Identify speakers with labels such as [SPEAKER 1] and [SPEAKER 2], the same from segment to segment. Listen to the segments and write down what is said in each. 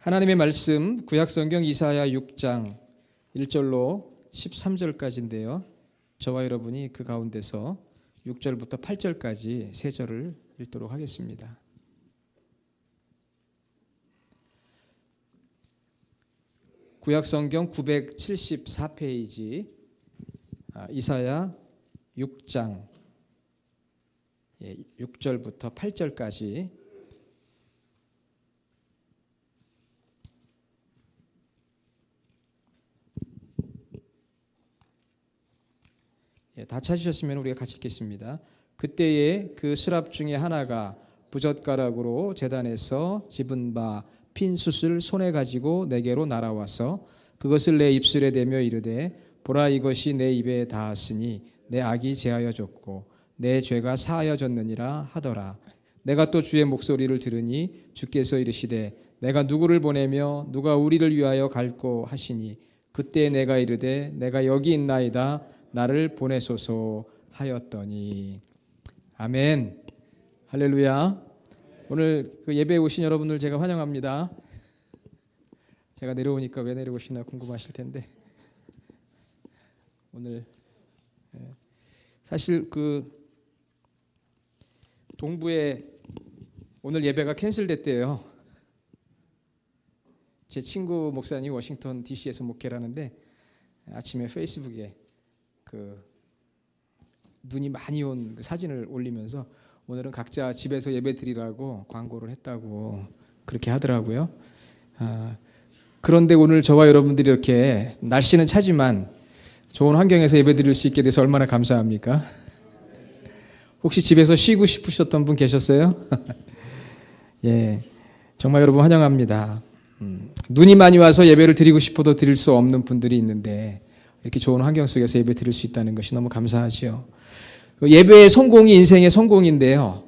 [SPEAKER 1] 하나님의 말씀 구약성경 이사야 6장 1절로 13절까지인데요. 저와 여러분이 그 가운데서 6절부터 8절까지 세 절을 읽도록 하겠습니다. 구약성경 974페이지 이사야 6장 6절부터 8절까지 다 찾으셨으면 우리가 같이 읽겠습니다. 그때에 그 스랍 중에 하나가 부젓가락으로 제단에서 집은 바 핀 숯을 손에 가지고 내게로 날아와서 그것을 내 입술에 대며 이르되 보라 이것이 내 입에 닿았으니 내 악이 제하여졌고 내 죄가 사하여졌느니라 하더라. 내가 또 주의 목소리를 들으니 주께서 이르시되 내가 누구를 보내며 누가 우리를 위하여 갈꼬 하시니 그때 내가 이르되 내가 여기 있나이다 나를 보내소서 하였더니. 아멘. 할렐루야. 오늘 그 예배에 오신 여러분들 제가 환영합니다. 제가 내려오니까 왜 내려오시나 궁금하실 텐데 오늘 사실 그 동부에 오늘 예배가 캔슬됐대요. 제 친구 목사님 워싱턴 DC에서 목회를 하는데 아침에 페이스북에 그 눈이 많이 온 그 사진을 올리면서 오늘은 각자 집에서 예배 드리라고 광고를 했다고 그렇게 하더라고요. 그런데 오늘 저와 여러분들이 이렇게 날씨는 차지만 좋은 환경에서 예배 드릴 수 있게 돼서 얼마나 감사합니까? 혹시 집에서 쉬고 싶으셨던 분 계셨어요? 예, 정말 여러분 환영합니다. 눈이 많이 와서 예배를 드리고 싶어도 드릴 수 없는 분들이 있는데 이렇게 좋은 환경 속에서 예배 드릴 수 있다는 것이 너무 감사하지요. 예배의 성공이 인생의 성공인데요.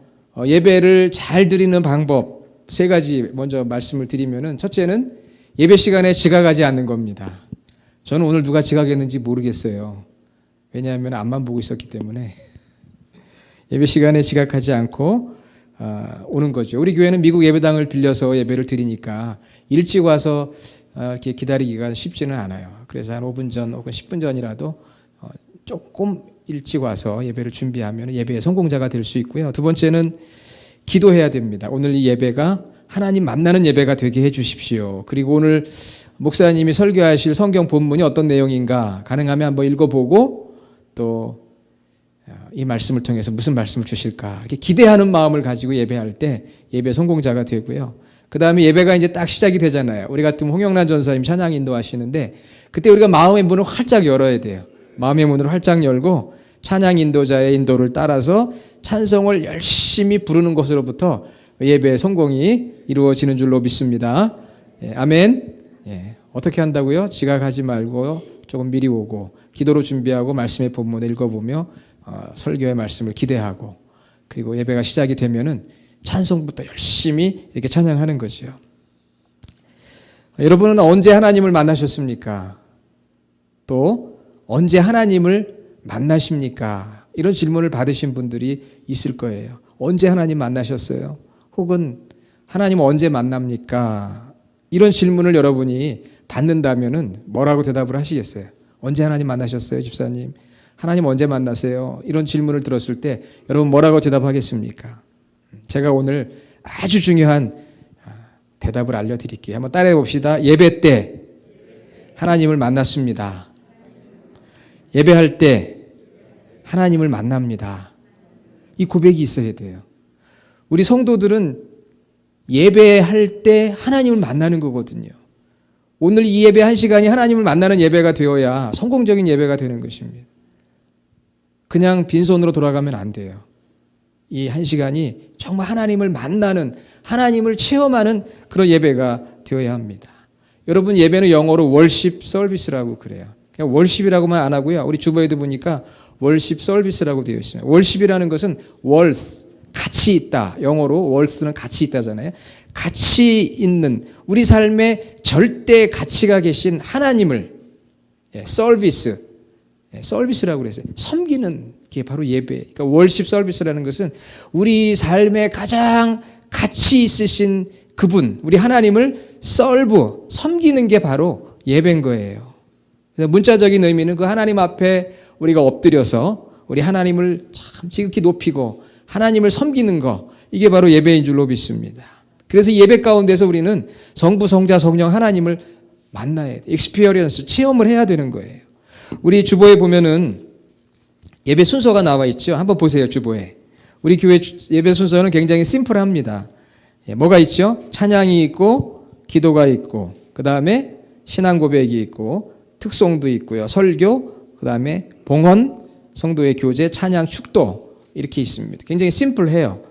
[SPEAKER 1] 예배를 잘 드리는 방법 세 가지 먼저 말씀을 드리면은 첫째는 예배 시간에 지각하지 않는 겁니다. 저는 오늘 누가 지각했는지 모르겠어요. 왜냐하면 앞만 보고 있었기 때문에 예배 시간에 지각하지 않고 오는 거죠. 우리 교회는 미국 예배당을 빌려서 예배를 드리니까 일찍 와서 이렇게 기다리기가 쉽지는 않아요. 그래서 한 5분 전 혹은 10분 전이라도 조금 일찍 와서 예배를 준비하면 예배의 성공자가 될 수 있고요. 두 번째는 기도해야 됩니다. 오늘 이 예배가 하나님 만나는 예배가 되게 해 주십시오. 그리고 오늘 목사님이 설교하실 성경 본문이 어떤 내용인가 가능하면 한번 읽어보고 또 이 말씀을 통해서 무슨 말씀을 주실까 이렇게 기대하는 마음을 가지고 예배할 때 예배 성공자가 되고요. 그 다음에 예배가 이제 딱 시작이 되잖아요. 우리 같으면 홍영란 전사님 찬양 인도하시는데 그때 우리가 마음의 문을 활짝 열어야 돼요. 마음의 문을 활짝 열고 찬양 인도자의 인도를 따라서 찬송을 열심히 부르는 것으로부터 예배의 성공이 이루어지는 줄로 믿습니다. 예, 아멘. 예, 어떻게 한다고요? 지각하지 말고 조금 미리 오고 기도로 준비하고 말씀의 본문을 읽어보며 설교의 말씀을 기대하고 그리고 예배가 시작이 되면은 찬송부터 열심히 이렇게 찬양하는 거죠. 여러분은 언제 하나님을 만나셨습니까? 또 언제 하나님을 만나십니까? 이런 질문을 받으신 분들이 있을 거예요. 언제 하나님 만나셨어요? 혹은 하나님 언제 만납니까? 이런 질문을 여러분이 받는다면은 뭐라고 대답을 하시겠어요? 언제 하나님 만나셨어요, 집사님? 하나님 언제 만나세요? 이런 질문을 들었을 때 여러분 뭐라고 대답하겠습니까? 제가 오늘 아주 중요한 대답을 알려드릴게요. 한번 따라해 봅시다. 예배 때 하나님을 만났습니다. 예배할 때 하나님을 만납니다. 이 고백이 있어야 돼요. 우리 성도들은 예배할 때 하나님을 만나는 거거든요. 오늘 이 예배 한 시간이 하나님을 만나는 예배가 되어야 성공적인 예배가 되는 것입니다. 그냥 빈손으로 돌아가면 안 돼요. 이 한 시간이 정말 하나님을 만나는 하나님을 체험하는 그런 예배가 되어야 합니다. 여러분 예배는 영어로 월십 서비스라고 그래요. 그냥 월십이라고만 안 하고요. 우리 주보에도 보니까 월십 서비스라고 되어 있습니다. 월십이라는 것은 월스 가치 있다. 영어로 월스는 가치 있다잖아요. 가치 있는 우리 삶에 절대 가치가 계신 하나님을 서비스 서비스라고 그랬어요. 섬기는 게 바로 예배. 그러니까 월십 서비스라는 것은 우리 삶에 가장 가치 있으신 그분, 우리 하나님을 섬기는 게 바로 예배인 거예요. 그래서 문자적인 의미는 그 하나님 앞에 우리가 엎드려서 우리 하나님을 참 지극히 높이고 하나님을 섬기는 거, 이게 바로 예배인 줄로 믿습니다. 그래서 예배 가운데서 우리는 성부, 성자, 성령 하나님을 만나야 돼. 익스피리언스, 체험을 해야 되는 거예요. 우리 주보에 보면은 예배 순서가 나와 있죠. 한번 보세요, 주보에. 우리 교회 예배 순서는 굉장히 심플합니다. 뭐가 있죠? 찬양이 있고, 기도가 있고, 그 다음에 신앙 고백이 있고, 특송도 있고요. 설교, 그 다음에 봉헌, 성도의 교제, 찬양, 축도, 이렇게 있습니다. 굉장히 심플해요.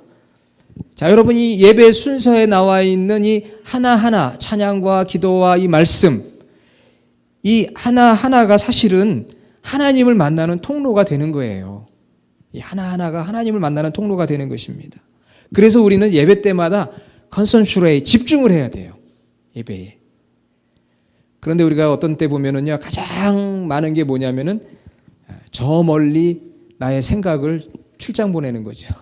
[SPEAKER 1] 자, 여러분이 예배 순서에 나와 있는 이 하나하나, 찬양과 기도와 이 말씀, 이 하나하나가 사실은 하나님을 만나는 통로가 되는 거예요. 이 하나하나가 하나님을 만나는 통로가 되는 것입니다. 그래서 우리는 예배 때마다 컨센트레이트, 집중을 해야 돼요. 예배에. 그런데 우리가 어떤 때 보면은요, 가장 많은 게 뭐냐면은 저 멀리 나의 생각을 출장 보내는 거죠.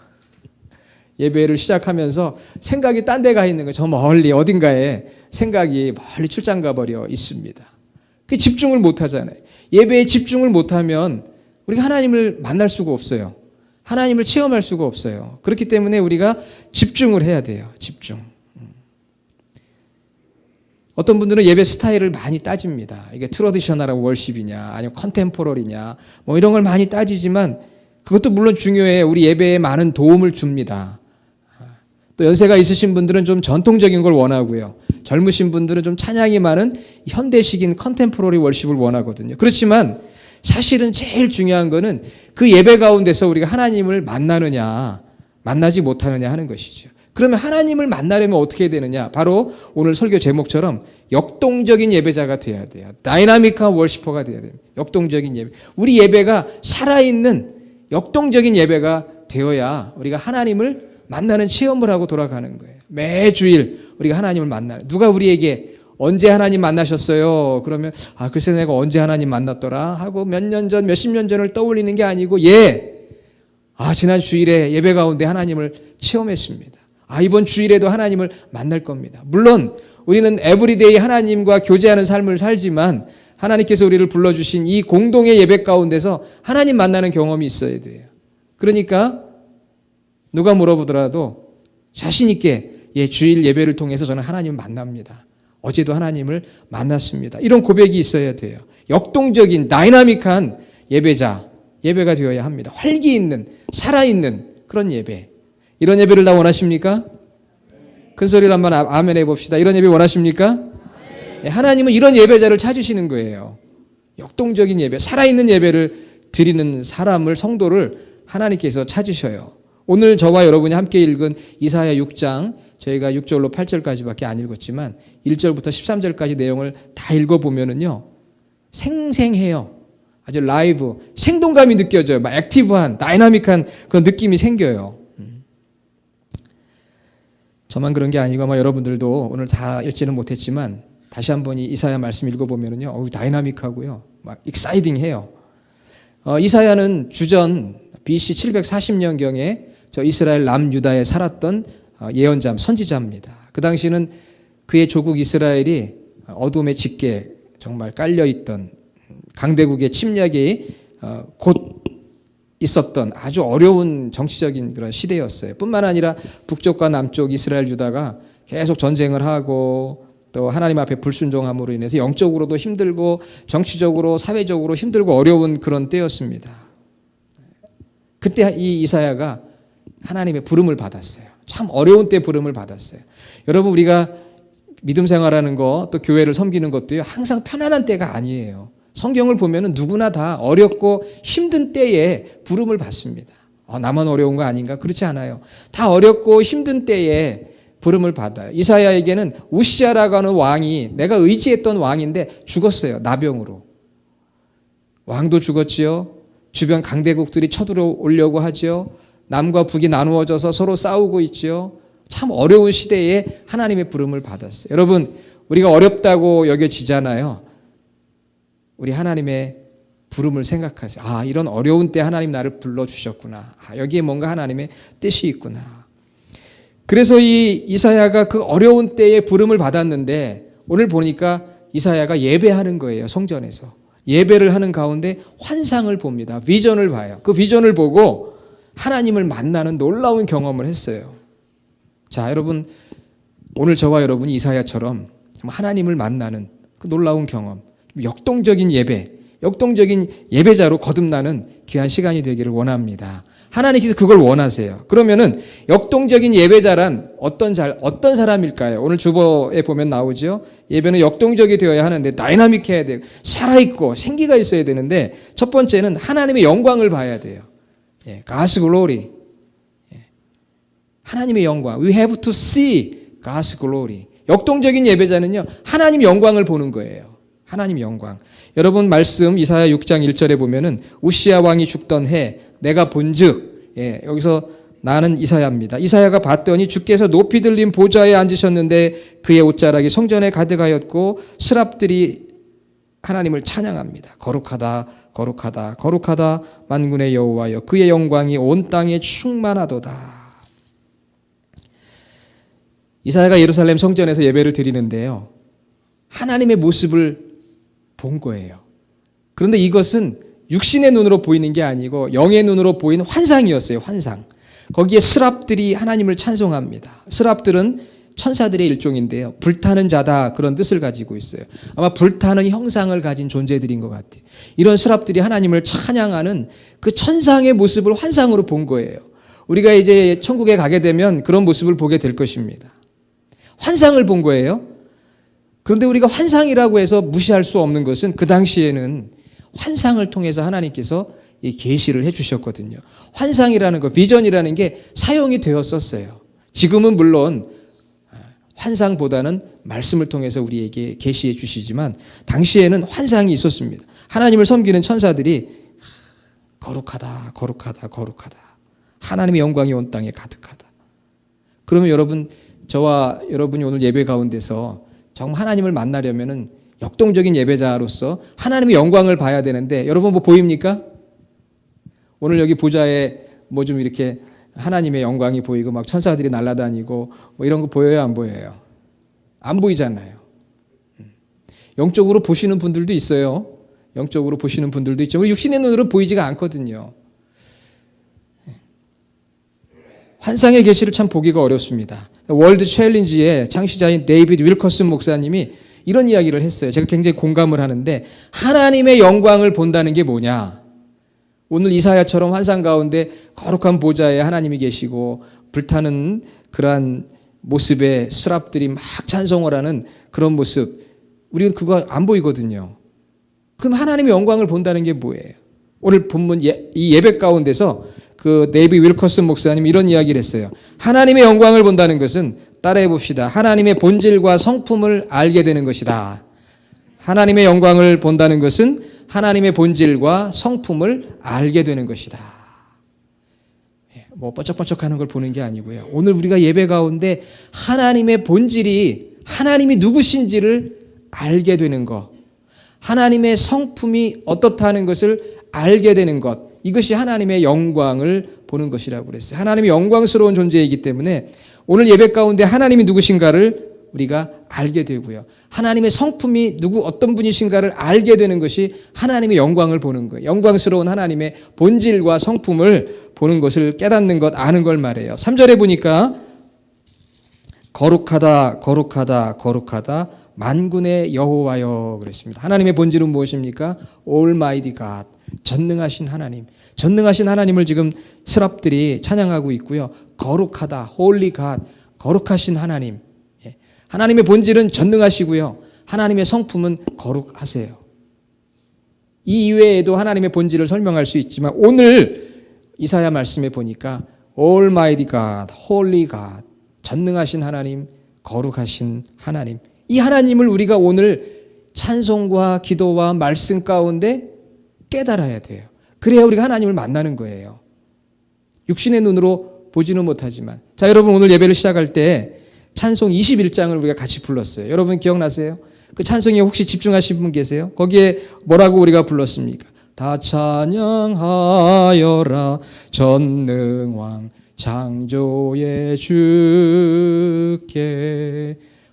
[SPEAKER 1] 예배를 시작하면서 생각이 딴 데 가 있는 거예요. 저 멀리 어딘가에 생각이 멀리 출장 가버려 있습니다. 그 집중을 못 하잖아요. 예배에 집중을 못하면 우리가 하나님을 만날 수가 없어요. 하나님을 체험할 수가 없어요. 그렇기 때문에 우리가 집중을 해야 돼요. 집중. 어떤 분들은 예배 스타일을 많이 따집니다. 이게 트러디셔널한 월십이냐, 아니면 컨템포러리냐, 뭐 이런 걸 많이 따지지만 그것도 물론 중요해요. 우리 예배에 많은 도움을 줍니다. 또 연세가 있으신 분들은 좀 전통적인 걸 원하고요. 젊으신 분들은 좀 찬양이 많은 현대식인 컨템포러리 월십을 원하거든요. 그렇지만 사실은 제일 중요한 거는 그 예배 가운데서 우리가 하나님을 만나느냐, 만나지 못하느냐 하는 것이죠. 그러면 하나님을 만나려면 어떻게 해야 되느냐? 바로 오늘 설교 제목처럼 역동적인 예배자가 되어야 돼요. 다이나믹한 월시퍼가 되어야 돼요. 역동적인 예배. 우리 예배가 살아있는 역동적인 예배가 되어야 우리가 하나님을 만나는 체험을 하고 돌아가는 거예요. 매주일 우리가 하나님을 만나는. 누가 우리에게 언제 하나님 만나셨어요? 그러면 글쎄 내가 언제 하나님 만났더라 하고 몇 년 전, 몇십 년 전을 떠올리는 게 아니고 지난 주일에 예배 가운데 하나님을 체험했습니다. 이번 주일에도 하나님을 만날 겁니다. 물론 우리는 에브리데이 하나님과 교제하는 삶을 살지만 하나님께서 우리를 불러주신 이 공동의 예배 가운데서 하나님 만나는 경험이 있어야 돼요. 그러니까 누가 물어보더라도 자신 있게 주일 예배를 통해서 저는 하나님을 만납니다. 어제도 하나님을 만났습니다. 이런 고백이 있어야 돼요. 역동적인 다이나믹한 예배가 되어야 합니다. 활기 있는, 살아있는 그런 예배. 이런 예배를 다 원하십니까? 큰 소리로 한번 아멘 해봅시다. 이런 예배 원하십니까? 하나님은 이런 예배자를 찾으시는 거예요. 역동적인 예배, 살아있는 예배를 드리는 사람을, 성도를 하나님께서 찾으셔요. 오늘 저와 여러분이 함께 읽은 이사야 6장, 저희가 6절로 8절까지밖에 안 읽었지만 1절부터 13절까지 내용을 다 읽어보면은요, 생생해요. 아주 라이브, 생동감이 느껴져요. 막 액티브한, 다이나믹한 그런 느낌이 생겨요. 저만 그런 게 아니고 아마 여러분들도 오늘 다 읽지는 못했지만 다시 한번 이 이사야 말씀 읽어보면은요, 다이나믹하고요, 막 익사이딩해요. 이사야는 주전 BC 740년경에 저 이스라엘 남유다에 살았던 예언자, 선지자입니다. 그 당시는 그의 조국 이스라엘이 어둠의 짙게 정말 깔려있던 강대국의 침략이 곧 있었던 아주 어려운 정치적인 그런 시대였어요. 뿐만 아니라 북쪽과 남쪽 이스라엘 유다가 계속 전쟁을 하고 또 하나님 앞에 불순종함으로 인해서 영적으로도 힘들고 정치적으로 사회적으로 힘들고 어려운 그런 때였습니다. 그때 이 이사야가 하나님의 부름을 받았어요. 참 어려운 때 부름을 받았어요. 여러분, 우리가 믿음 생활하는 거 또 교회를 섬기는 것도요, 항상 편안한 때가 아니에요. 성경을 보면은 누구나 다 어렵고 힘든 때에 부름을 받습니다. 나만 어려운 거 아닌가? 그렇지 않아요. 다 어렵고 힘든 때에 부름을 받아요. 이사야에게는 우시아라고 하는 왕이, 내가 의지했던 왕인데 죽었어요. 나병으로. 왕도 죽었지요. 주변 강대국들이 쳐들어오려고 하죠. 남과 북이 나누어져서 서로 싸우고 있죠. 참 어려운 시대에 하나님의 부름을 받았어요. 여러분, 우리가 어렵다고 여겨지잖아요. 우리 하나님의 부름을 생각하세요. 이런 어려운 때 하나님 나를 불러주셨구나. 여기에 뭔가 하나님의 뜻이 있구나. 그래서 이 이사야가 그 어려운 때에 부름을 받았는데 오늘 보니까 이사야가 예배하는 거예요. 성전에서. 예배를 하는 가운데 환상을 봅니다. 비전을 봐요. 그 비전을 보고 하나님을 만나는 놀라운 경험을 했어요. 자, 여러분, 오늘 저와 여러분이 이사야처럼 하나님을 만나는 그 놀라운 경험, 역동적인 예배, 역동적인 예배자로 거듭나는 귀한 시간이 되기를 원합니다. 하나님께서 그걸 원하세요. 그러면은 역동적인 예배자란 어떤 사람일까요? 오늘 주보에 보면 나오죠. 예배는 역동적이 되어야 하는데 다이나믹해야 돼요. 살아있고 생기가 있어야 되는데 첫 번째는 하나님의 영광을 봐야 돼요. God's glory. 하나님의 영광. We have to see God's glory. 역동적인 예배자는요, 하나님 영광을 보는 거예요. 하나님 영광. 여러분 말씀 이사야 6장 1절에 보면은 우시야 왕이 죽던 해 내가 본즉, 여기서 나는 이사야입니다. 이사야가 봤더니 주께서 높이 들린 보좌에 앉으셨는데 그의 옷자락이 성전에 가득하였고 스랍들이 하나님을 찬양합니다. 거룩하다, 거룩하다, 거룩하다 만군의 여호와여, 그의 영광이 온 땅에 충만하도다. 이사야가 예루살렘 성전에서 예배를 드리는데요, 하나님의 모습을 본 거예요. 그런데 이것은 육신의 눈으로 보이는 게 아니고 영의 눈으로 보이는 환상이었어요. 환상. 거기에 스랍들이 하나님을 찬송합니다. 스랍들은 천사들의 일종인데요, 불타는 자다, 그런 뜻을 가지고 있어요. 아마 불타는 형상을 가진 존재들인 것 같아요. 이런 스랍들이 하나님을 찬양하는 그 천상의 모습을 환상으로 본 거예요. 우리가 이제 천국에 가게 되면 그런 모습을 보게 될 것입니다. 환상을 본 거예요. 그런데 우리가 환상이라고 해서 무시할 수 없는 것은 그 당시에는 환상을 통해서 하나님께서 계시를 해 주셨거든요. 환상이라는 거, 비전이라는 게 사용이 되었었어요. 지금은 물론 환상보다는 말씀을 통해서 우리에게 계시해 주시지만 당시에는 환상이 있었습니다. 하나님을 섬기는 천사들이 거룩하다, 거룩하다, 거룩하다. 하나님의 영광이 온 땅에 가득하다. 그러면 여러분, 저와 여러분이 오늘 예배 가운데서 정말 하나님을 만나려면은 역동적인 예배자로서 하나님의 영광을 봐야 되는데, 여러분 뭐 보입니까? 오늘 여기 보좌에 뭐 좀 이렇게 하나님의 영광이 보이고 막 천사들이 날아다니고 뭐 이런 거 보여요, 안 보여요? 안 보이잖아요. 영적으로 보시는 분들도 있어요. 영적으로 보시는 분들도 있죠. 우리 육신의 눈으로 보이지가 않거든요. 환상의 계시를 참 보기가 어렵습니다. 월드 챌린지의 창시자인 데이비드 윌커슨 목사님이 이런 이야기를 했어요. 제가 굉장히 공감을 하는데, 하나님의 영광을 본다는 게 뭐냐? 오늘 이사야처럼 환상 가운데 거룩한 보좌에 하나님이 계시고 불타는 그러한 모습에 스랍들이 막 찬송을 하는 그런 모습, 우리는 그거 안 보이거든요. 그럼 하나님의 영광을 본다는 게 뭐예요? 오늘 본문 이 예배 가운데서 그 데이비드 윌커슨 목사님 이런 이야기를 했어요. 하나님의 영광을 본다는 것은, 따라해 봅시다, 하나님의 본질과 성품을 알게 되는 것이다. 하나님의 영광을 본다는 것은 하나님의 본질과 성품을 알게 되는 것이다. 뭐 번쩍번쩍하는 걸 보는 게 아니고요. 오늘 우리가 예배 가운데 하나님의 본질이, 하나님이 누구신지를 알게 되는 것, 하나님의 성품이 어떻다는 것을 알게 되는 것, 이것이 하나님의 영광을 보는 것이라고 그랬어요. 하나님이 영광스러운 존재이기 때문에 오늘 예배 가운데 하나님이 누구신가를 우리가 알게 되고요, 하나님의 성품이 어떤 분이신가를 알게 되는 것이 하나님의 영광을 보는 거예요. 영광스러운 하나님의 본질과 성품을 보는 것을 깨닫는 것, 아는 걸 말해요. 3절에 보니까 거룩하다, 거룩하다, 거룩하다 만군의 여호와여 그랬습니다. 하나님의 본질은 무엇입니까? Almighty God, 전능하신 하나님. 전능하신 하나님을 지금 스랍들이 찬양하고 있고요. 거룩하다, Holy God, 거룩하신 하나님. 하나님의 본질은 전능하시고요, 하나님의 성품은 거룩하세요. 이 이외에도 하나님의 본질을 설명할 수 있지만 오늘 이사야 말씀에 보니까 Almighty God, Holy God, 전능하신 하나님, 거룩하신 하나님, 이 하나님을 우리가 오늘 찬송과 기도와 말씀 가운데 깨달아야 돼요. 그래야 우리가 하나님을 만나는 거예요. 육신의 눈으로 보지는 못하지만. 자, 여러분 오늘 예배를 시작할 때 찬송 21장을 우리가 같이 불렀어요. 여러분 기억나세요? 그 찬송에 혹시 집중하신 분 계세요? 거기에 뭐라고 우리가 불렀습니까? 다 찬양하여라 전능왕 창조의 주께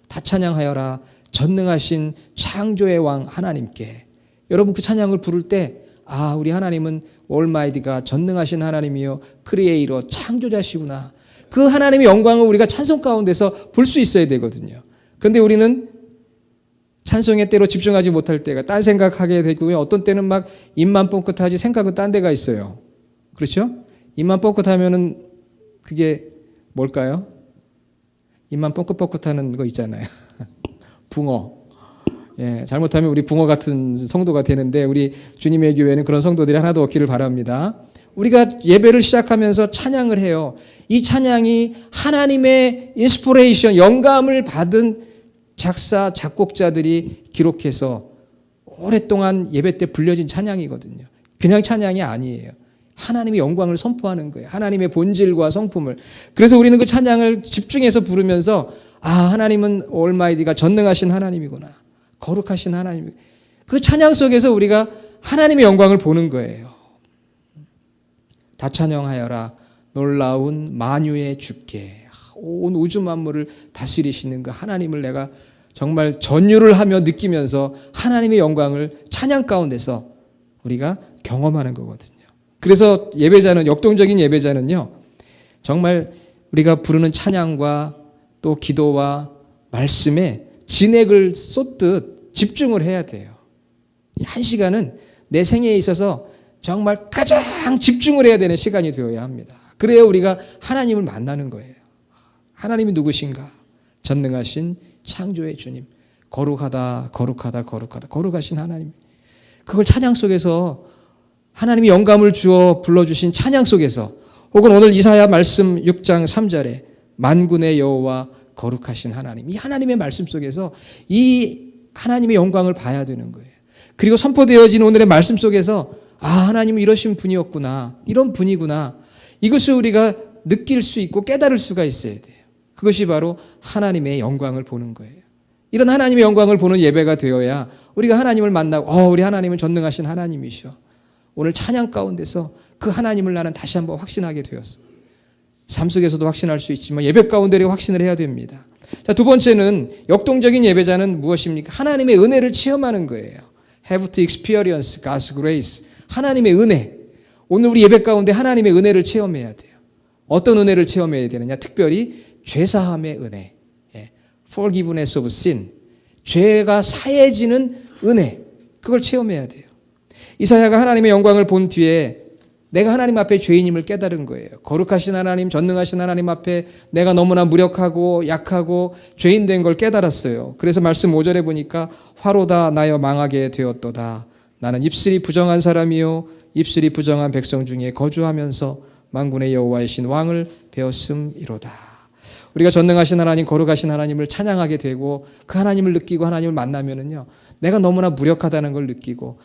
[SPEAKER 1] 다 찬양하여라. 전능하신 창조의 왕 하나님께. 여러분 그 찬양을 부를 때 우리 하나님은 올마이티가 전능하신 하나님이요 크리에이터 창조자시구나. 그 하나님의 영광을 우리가 찬송 가운데서 볼 수 있어야 되거든요. 그런데 우리는 찬송에 때로 집중하지 못할 때가 딴 생각하게 되고요. 어떤 때는 막 입만 뻥끗하지 생각은 딴 데가 있어요. 그렇죠? 입만 뻥끗하면은 그게 뭘까요? 입만 뻥끗뻥끗하는 거 있잖아요. 붕어. 예, 잘못하면 우리 붕어 같은 성도가 되는데 우리 주님의 교회는 그런 성도들이 하나도 없기를 바랍니다. 우리가 예배를 시작하면서 찬양을 해요. 이 찬양이 하나님의 인스피레이션, 영감을 받은 작사, 작곡자들이 기록해서 오랫동안 예배 때 불려진 찬양이거든요. 그냥 찬양이 아니에요. 하나님의 영광을 선포하는 거예요. 하나님의 본질과 성품을. 그래서 우리는 그 찬양을 집중해서 부르면서 하나님은 올마이티가 전능하신 하나님이구나. 거룩하신 하나님. 그 찬양 속에서 우리가 하나님의 영광을 보는 거예요. 다 찬양하여라. 놀라운 만유의 주께. 온 우주 만물을 다스리시는 그 하나님을 내가 정말 전율을 하며 느끼면서 하나님의 영광을 찬양 가운데서 우리가 경험하는 거거든요. 그래서 예배자는, 역동적인 예배자는요, 정말 우리가 부르는 찬양과 또 기도와 말씀에 진액을 쏟듯 집중을 해야 돼요. 한 시간은 내 생애에 있어서 정말 가장 집중을 해야 되는 시간이 되어야 합니다. 그래야 우리가 하나님을 만나는 거예요. 하나님이 누구신가? 전능하신 창조의 주님. 거룩하다, 거룩하다, 거룩하다. 거룩하신 하나님. 그걸 찬양 속에서 하나님이 영감을 주어 불러주신 찬양 속에서, 혹은 오늘 이사야 말씀 6장 3절에 만군의 여호와 거룩하신 하나님, 이 하나님의 말씀 속에서 이 하나님의 영광을 봐야 되는 거예요. 그리고 선포되어진 오늘의 말씀 속에서 하나님은 이러신 분이었구나, 이런 분이구나, 이것을 우리가 느낄 수 있고 깨달을 수가 있어야 돼요. 그것이 바로 하나님의 영광을 보는 거예요. 이런 하나님의 영광을 보는 예배가 되어야 우리가 하나님을 만나고 우리 하나님은 전능하신 하나님이셔. 오늘 찬양 가운데서 그 하나님을 나는 다시 한번 확신하게 되었어. 삶 속에서도 확신할 수 있지만 예배 가운데 확신을 해야 됩니다. 자, 두 번째는 역동적인 예배자는 무엇입니까? 하나님의 은혜를 체험하는 거예요. Have to experience God's grace. 하나님의 은혜. 오늘 우리 예배 가운데 하나님의 은혜를 체험해야 돼요. 어떤 은혜를 체험해야 되느냐? 특별히 죄사함의 은혜. Forgiveness of sin. 죄가 사해지는 은혜. 그걸 체험해야 돼요. 이사야가 하나님의 영광을 본 뒤에 내가 하나님 앞에 죄인임을 깨달은 거예요. 거룩하신 하나님, 전능하신 하나님 앞에 내가 너무나 무력하고 약하고 죄인 된 걸 깨달았어요. 그래서 말씀 5절에 보니까 화로다 나여 망하게 되었도다. 나는 입술이 부정한 사람이요 입술이 부정한 백성 중에 거주하면서 만군의 여호와이신 왕을 배웠음이로다. 우리가 전능하신 하나님, 거룩하신 하나님을 찬양하게 되고 그 하나님을 느끼고 하나님을 만나면은요, 내가 너무나 무력하다는 걸 느끼고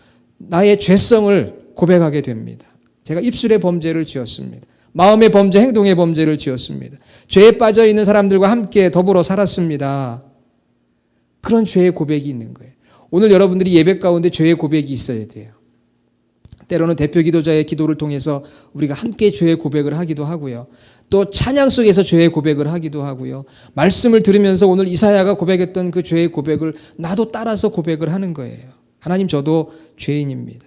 [SPEAKER 1] 나의 죄성을 고백하게 됩니다. 제가 입술의 범죄를 지었습니다. 마음의 범죄, 행동의 범죄를 지었습니다. 죄에 빠져 있는 사람들과 함께 더불어 살았습니다. 그런 죄의 고백이 있는 거예요. 오늘 여러분들이 예배 가운데 죄의 고백이 있어야 돼요. 때로는 대표 기도자의 기도를 통해서 우리가 함께 죄의 고백을 하기도 하고요. 또 찬양 속에서 죄의 고백을 하기도 하고요. 말씀을 들으면서 오늘 이사야가 고백했던 그 죄의 고백을 나도 따라서 고백을 하는 거예요. 하나님, 저도 죄인입니다.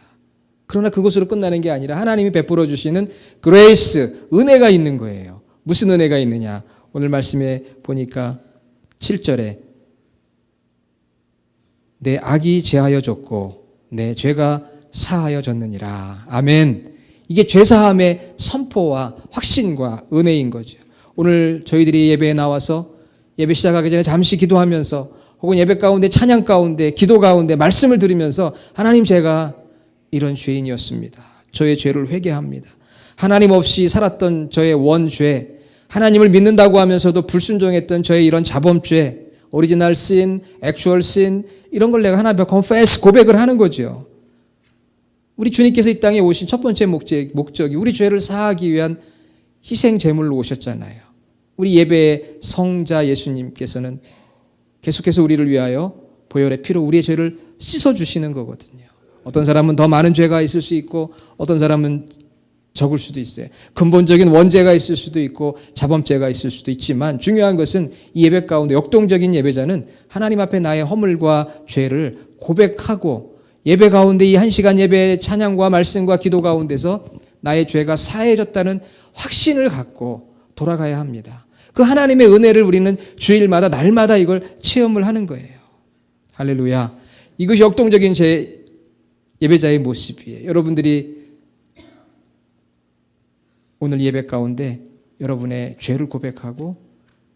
[SPEAKER 1] 그러나 그것으로 끝나는 게 아니라 하나님이 베풀어 주시는 그레이스, 은혜가 있는 거예요. 무슨 은혜가 있느냐? 오늘 말씀에 보니까 7절에 내 악이 제하여 졌고 내 죄가 사하여 졌느니라. 아멘. 이게 죄사함의 선포와 확신과 은혜인 거죠. 오늘 저희들이 예배에 나와서 예배 시작하기 전에 잠시 기도하면서 혹은 예배 가운데 찬양 가운데 기도 가운데 말씀을 들으면서 하나님, 제가 이런 죄인이었습니다. 저의 죄를 회개합니다. 하나님 없이 살았던 저의 원죄, 하나님을 믿는다고 하면서도 불순종했던 저의 이런 자범죄, 오리지널 신, 액추얼 신, 이런 걸 내가 하나님 앞에 confess, 고백을 하는 거죠. 우리 주님께서 이 땅에 오신 첫 번째 목적이 우리 죄를 사하기 위한 희생 제물로 오셨잖아요. 우리 예배의 성자 예수님께서는 계속해서 우리를 위하여 보혈의 피로 우리의 죄를 씻어주시는 거거든요. 어떤 사람은 더 많은 죄가 있을 수 있고 어떤 사람은 적을 수도 있어요. 근본적인 원죄가 있을 수도 있고 자범죄가 있을 수도 있지만 중요한 것은 이 예배 가운데 역동적인 예배자는 하나님 앞에 나의 허물과 죄를 고백하고 예배 가운데 이 1시간 예배 찬양과 말씀과 기도 가운데서 나의 죄가 사해졌다는 확신을 갖고 돌아가야 합니다. 그 하나님의 은혜를 우리는 주일마다 날마다 이걸 체험을 하는 거예요. 할렐루야. 이것이 역동적인 제 예배자의 모습이에요. 여러분들이 오늘 예배 가운데 여러분의 죄를 고백하고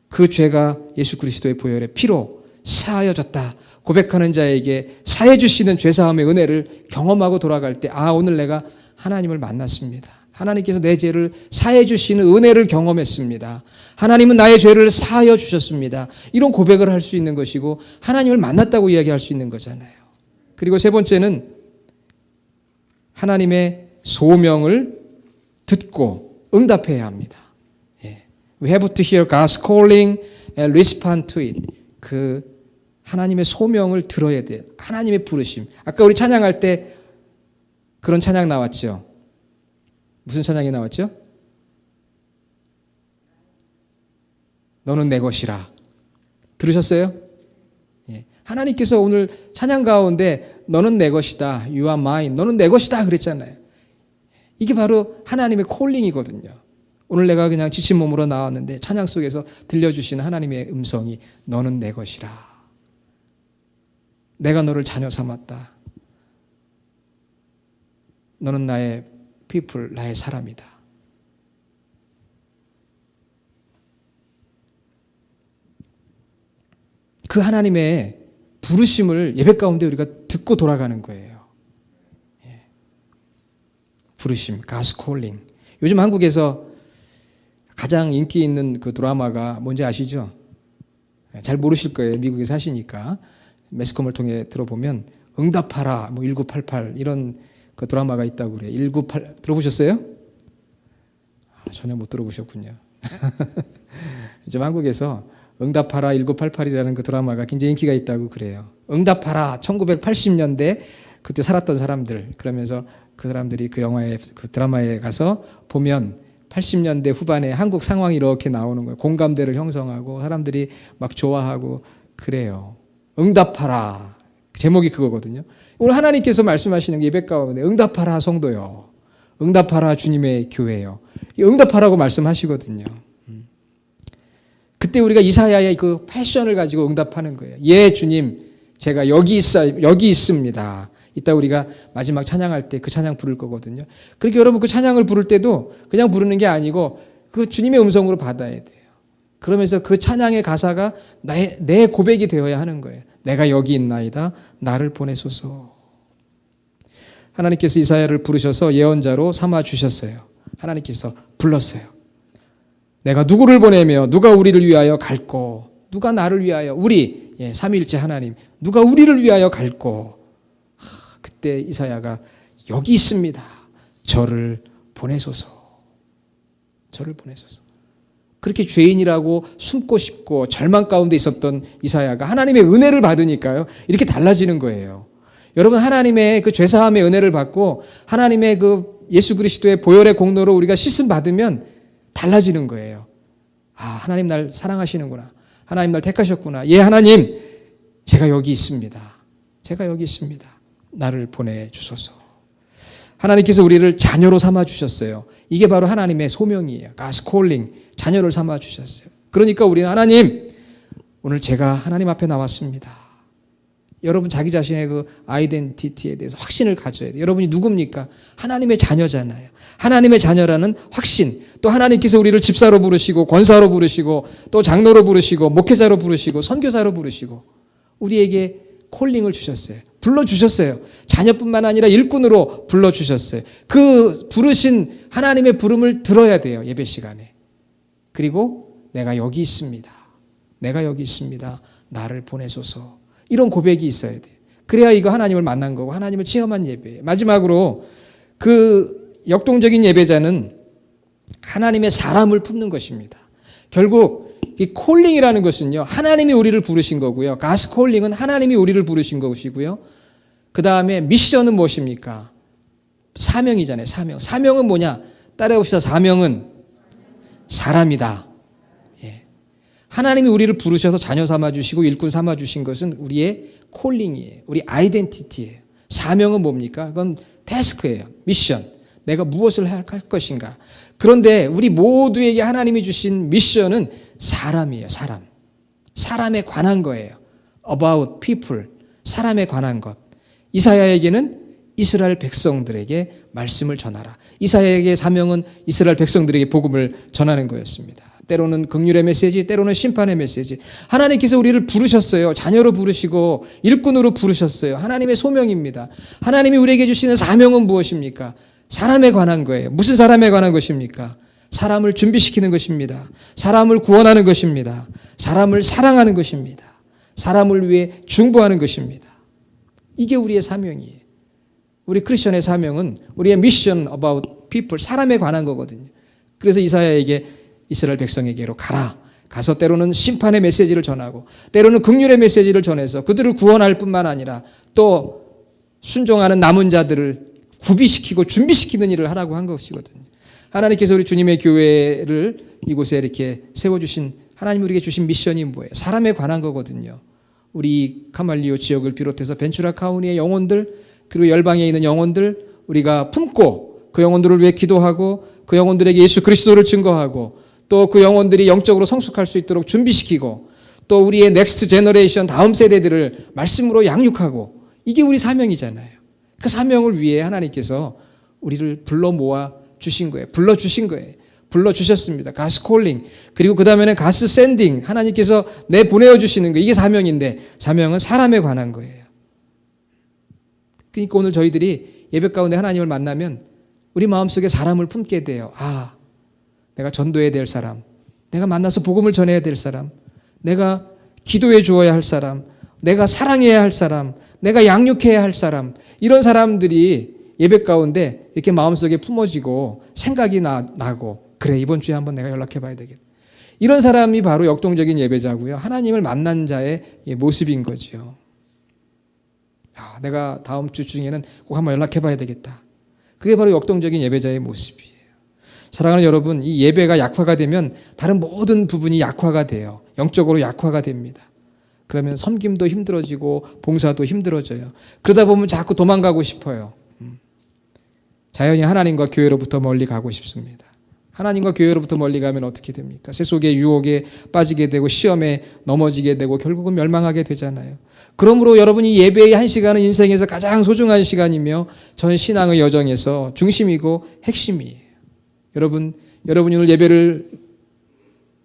[SPEAKER 1] 그 죄가 예수 그리스도의 보혈의 피로 사하여졌다 고백하는 자에게 사해 주시는 죄사함의 은혜를 경험하고 돌아갈 때 오늘 내가 하나님을 만났습니다. 하나님께서 내 죄를 사해 주시는 은혜를 경험했습니다. 하나님은 나의 죄를 사하여 주셨습니다. 이런 고백을 할 수 있는 것이고 하나님을 만났다고 이야기할 수 있는 거잖아요. 그리고 세 번째는 하나님의 소명을 듣고 응답해야 합니다. We have to hear God's calling and respond to it. 그 하나님의 소명을 들어야 돼요. 하나님의 부르심. 아까 우리 찬양할 때 그런 찬양 나왔죠. 무슨 찬양이 나왔죠? 너는 내 것이라. 들으셨어요? 하나님께서 오늘 찬양 가운데 너는 내 것이다. You are mine. 너는 내 것이다. 그랬잖아요. 이게 바로 하나님의 콜링이거든요. 오늘 내가 그냥 지친 몸으로 나왔는데 찬양 속에서 들려주시는 하나님의 음성이 너는 내 것이라. 내가 너를 자녀 삼았다. 너는 나의 people, 나의 사람이다. 그 하나님의 부르심을 예배 가운데 우리가 듣고 돌아가는 거예요. 부르심, God's calling. 요즘 한국에서 가장 인기 있는 그 드라마가 뭔지 아시죠? 잘 모르실 거예요. 미국에 사시니까. 매스컴을 통해 들어보면 응답하라, 1988 이런 그 드라마가 있다고 그래요. 198 들어보셨어요? 전혀 못 들어보셨군요. 요즘 한국에서 응답하라 1988이라는 그 드라마가 굉장히 인기가 있다고 그래요. 응답하라 1980년대 그때 살았던 사람들 그러면서 그 사람들이 그 영화에 그 드라마에 가서 보면 80년대 후반에 한국 상황이 이렇게 나오는 거예요. 공감대를 형성하고 사람들이 막 좋아하고 그래요. 응답하라 제목이 그거거든요. 오늘 하나님께서 말씀하시는 게 예배 가운데 응답하라 성도요. 응답하라 주님의 교회요. 응답하라고 말씀하시거든요. 그때 우리가 이사야의 그 패션을 가지고 응답하는 거예요. 예 주님 제가 여기 있습니다. 이따 우리가 마지막 찬양할 때 그 찬양 부를 거거든요. 그렇게 여러분 그 찬양을 부를 때도 그냥 부르는 게 아니고 그 주님의 음성으로 받아야 돼요. 그러면서 그 찬양의 가사가 내 고백이 되어야 하는 거예요. 내가 여기 있나이다. 나를 보내소서. 하나님께서 이사야를 부르셔서 예언자로 삼아 주셨어요. 하나님께서 불렀어요. 내가 누구를 보내며 누가 우리를 위하여 갈고 누가 나를 위하여 우리 삼위일체 하나님 누가 우리를 위하여 갈고 그때 이사야가 여기 있습니다. 저를 보내소서. 저를 보내소서. 그렇게 죄인이라고 숨고 싶고 절망 가운데 있었던 이사야가 하나님의 은혜를 받으니까요. 이렇게 달라지는 거예요. 여러분 하나님의 그 죄사함의 은혜를 받고 하나님의 그 예수 그리스도의 보혈의 공로로 우리가 씻음 받으면 달라지는 거예요. 하나님 날 사랑하시는구나. 하나님 날 택하셨구나. 예 하나님 제가 여기 있습니다. 제가 여기 있습니다. 나를 보내주소서. 하나님께서 우리를 자녀로 삼아주셨어요. 이게 바로 하나님의 소명이에요. God's calling. 자녀를 삼아주셨어요. 그러니까 우리는 하나님 오늘 제가 하나님 앞에 나왔습니다. 여러분 자기 자신의 그 아이덴티티에 대해서 확신을 가져야 돼요. 여러분이 누굽니까? 하나님의 자녀잖아요. 하나님의 자녀라는 확신. 또 하나님께서 우리를 집사로 부르시고 권사로 부르시고 또 장로로 부르시고 목회자로 부르시고 선교사로 부르시고 우리에게 콜링을 주셨어요. 불러주셨어요. 자녀뿐만 아니라 일꾼으로 불러주셨어요. 그 부르신 하나님의 부름을 들어야 돼요. 예배 시간에. 그리고 내가 여기 있습니다. 내가 여기 있습니다. 나를 보내소서. 이런 고백이 있어야 돼요. 그래야 이거 하나님을 만난 거고 하나님을 체험한 예배예요. 마지막으로 그 역동적인 예배자는 하나님의 사람을 품는 것입니다. 결국 이 콜링이라는 것은요. 하나님이 우리를 부르신 거고요. 가스 콜링은 하나님이 우리를 부르신 것이고요. 그 다음에 미션은 무엇입니까? 사명이잖아요. 사명. 사명은 뭐냐? 따라해봅시다. 사명은 사람이다. 예. 하나님이 우리를 부르셔서 자녀 삼아주시고 일꾼 삼아주신 것은 우리의 콜링이에요. 우리 아이덴티티예요. 사명은 뭡니까? 그건 태스크예요. 미션. 내가 무엇을 할 것인가. 그런데 우리 모두에게 하나님이 주신 미션은 사람이에요. 사람. 사람에 관한 거예요. About people. 사람에 관한 것. 이사야에게는 이스라엘 백성들에게 말씀을 전하라. 이사야에게 사명은 이스라엘 백성들에게 복음을 전하는 거였습니다. 때로는 긍휼의 메시지, 때로는 심판의 메시지. 하나님께서 우리를 부르셨어요. 자녀로 부르시고 일꾼으로 부르셨어요. 하나님의 소명입니다. 하나님이 우리에게 주시는 사명은 무엇입니까? 사람에 관한 거예요. 무슨 사람에 관한 것입니까? 사람을 준비시키는 것입니다. 사람을 구원하는 것입니다. 사람을 사랑하는 것입니다. 사람을 위해 중보하는 것입니다. 이게 우리의 사명이에요. 우리 크리스천의 사명은 우리의 미션 about people, 사람에 관한 거거든요. 그래서 이사야에게 이스라엘 백성에게로 가라. 가서 때로는 심판의 메시지를 전하고 때로는 긍휼의 메시지를 전해서 그들을 구원할 뿐만 아니라 또 순종하는 남은 자들을 구비시키고 준비시키는 일을 하라고 한 것이거든요. 하나님께서 우리 주님의 교회를 이곳에 이렇게 세워주신 하나님 우리에게 주신 미션이 뭐예요? 사람에 관한 거거든요. 우리 카말리오 지역을 비롯해서 벤츄라 카운티의 영혼들 그리고 열방에 있는 영혼들 우리가 품고 그 영혼들을 위해 기도하고 그 영혼들에게 예수 그리스도를 증거하고 또 그 영혼들이 영적으로 성숙할 수 있도록 준비시키고 또 우리의 넥스트 제너레이션 다음 세대들을 말씀으로 양육하고 이게 우리 사명이잖아요. 그 사명을 위해 하나님께서 우리를 불러 모아 주신 거예요. 불러주신 거예요. 불러주셨습니다. 가스 콜링. 그리고 그 다음에는 가스 샌딩. 하나님께서 내보내어 주시는 거. 이게 사명인데 사명은 사람에 관한 거예요. 그러니까 오늘 저희들이 예배 가운데 하나님을 만나면 우리 마음속에 사람을 품게 돼요. 아, 내가 전도해야 될 사람. 내가 만나서 복음을 전해야 될 사람. 내가 기도해 주어야 할 사람. 내가 사랑해야 할 사람. 내가 양육해야 할 사람. 이런 사람들이 예배 가운데 이렇게 마음속에 품어지고 생각이 나고 그래 이번 주에 한번 내가 연락해 봐야 되겠다. 이런 사람이 바로 역동적인 예배자고요. 하나님을 만난 자의 모습인 거죠. 내가 다음 주 중에는 꼭 한번 연락해 봐야 되겠다. 그게 바로 역동적인 예배자의 모습이에요. 사랑하는 여러분, 이 예배가 약화가 되면 다른 모든 부분이 약화가 돼요. 영적으로 약화가 됩니다. 그러면 섬김도 힘들어지고 봉사도 힘들어져요. 그러다 보면 자꾸 도망가고 싶어요. 자연히 하나님과 교회로부터 멀리 가고 싶습니다. 하나님과 교회로부터 멀리 가면 어떻게 됩니까? 세속의 유혹에 빠지게 되고 시험에 넘어지게 되고 결국은 멸망하게 되잖아요. 그러므로 여러분이 예배의 한 시간은 인생에서 가장 소중한 시간이며 전 신앙의 여정에서 중심이고 핵심이에요. 여러분이 오늘 예배를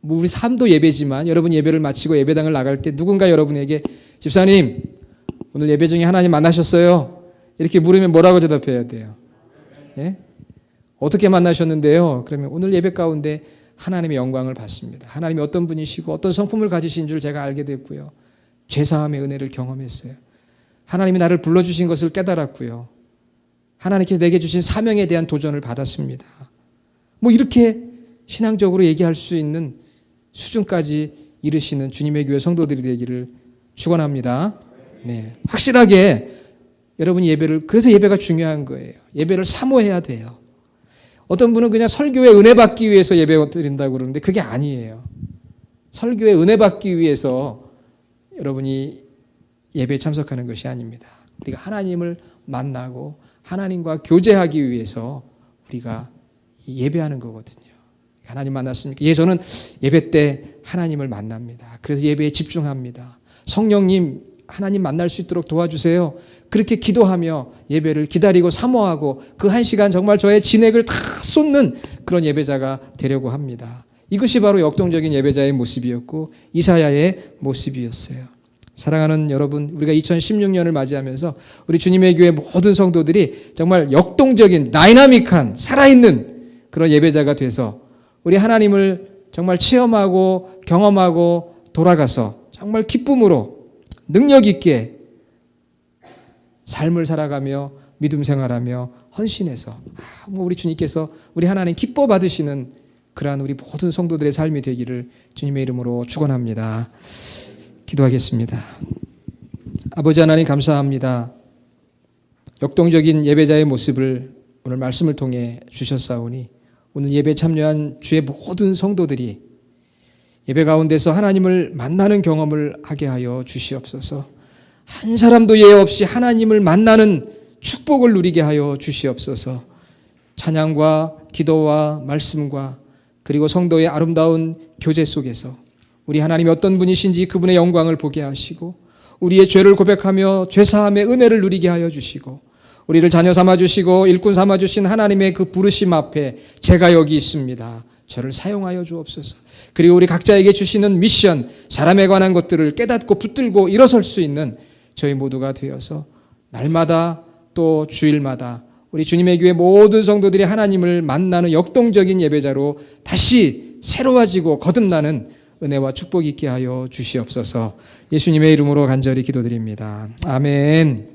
[SPEAKER 1] 우리 삶도 예배지만 여러분 예배를 마치고 예배당을 나갈 때 누군가 여러분에게 집사님 오늘 예배 중에 하나님 만나셨어요? 이렇게 물으면 뭐라고 대답해야 돼요? 예? 어떻게 만나셨는데요? 그러면 오늘 예배 가운데 하나님의 영광을 받습니다. 하나님이 어떤 분이시고 어떤 성품을 가지신 줄 제가 알게 됐고요. 죄사함의 은혜를 경험했어요. 하나님이 나를 불러주신 것을 깨달았고요. 하나님께서 내게 주신 사명에 대한 도전을 받았습니다. 뭐 이렇게 신앙적으로 얘기할 수 있는 수준까지 이르시는 주님의 교회 성도들이 되기를 축원합니다. 네, 확실하게 여러분이 예배를 그래서 예배가 중요한 거예요. 예배를 사모해야 돼요. 어떤 분은 그냥 설교에 은혜 받기 위해서 예배 드린다고 그러는데 그게 아니에요. 설교에 은혜 받기 위해서 여러분이 예배에 참석하는 것이 아닙니다. 우리가 하나님을 만나고 하나님과 교제하기 위해서 우리가 예배하는 거거든요. 하나님 만났습니까? 저는 예배 때 하나님을 만납니다. 그래서 예배에 집중합니다. 성령님 하나님 만날 수 있도록 도와주세요. 그렇게 기도하며 예배를 기다리고 사모하고 그 한 시간 정말 저의 진액을 다 쏟는 그런 예배자가 되려고 합니다. 이것이 바로 역동적인 예배자의 모습이었고 이사야의 모습이었어요. 사랑하는 여러분, 우리가 2016년을 맞이하면서 우리 주님의 교회 모든 성도들이 정말 역동적인 다이나믹한 살아있는 그런 예배자가 돼서 우리 하나님을 정말 체험하고 경험하고 돌아가서 정말 기쁨으로 능력 있게 삶을 살아가며 믿음 생활하며 헌신해서 우리 주님께서 우리 하나님 기뻐 받으시는 그러한 우리 모든 성도들의 삶이 되기를 주님의 이름으로 축원합니다. 기도하겠습니다. 아버지 하나님 감사합니다. 역동적인 예배자의 모습을 오늘 말씀을 통해 주셨사오니 오늘 예배 참여한 주의 모든 성도들이 예배 가운데서 하나님을 만나는 경험을 하게 하여 주시옵소서. 한 사람도 예외 없이 하나님을 만나는 축복을 누리게 하여 주시옵소서. 찬양과 기도와 말씀과 그리고 성도의 아름다운 교제 속에서 우리 하나님이 어떤 분이신지 그분의 영광을 보게 하시고 우리의 죄를 고백하며 죄사함의 은혜를 누리게 하여 주시고 우리를 자녀 삼아주시고 일꾼 삼아주신 하나님의 그 부르심 앞에 제가 여기 있습니다. 저를 사용하여 주옵소서. 그리고 우리 각자에게 주시는 미션, 사람에 관한 것들을 깨닫고 붙들고 일어설 수 있는 저희 모두가 되어서 날마다 또 주일마다 우리 주님의 교회 모든 성도들이 하나님을 만나는 역동적인 예배자로 다시 새로워지고 거듭나는 은혜와 축복이 있게 하여 주시옵소서. 예수님의 이름으로 간절히 기도드립니다. 아멘.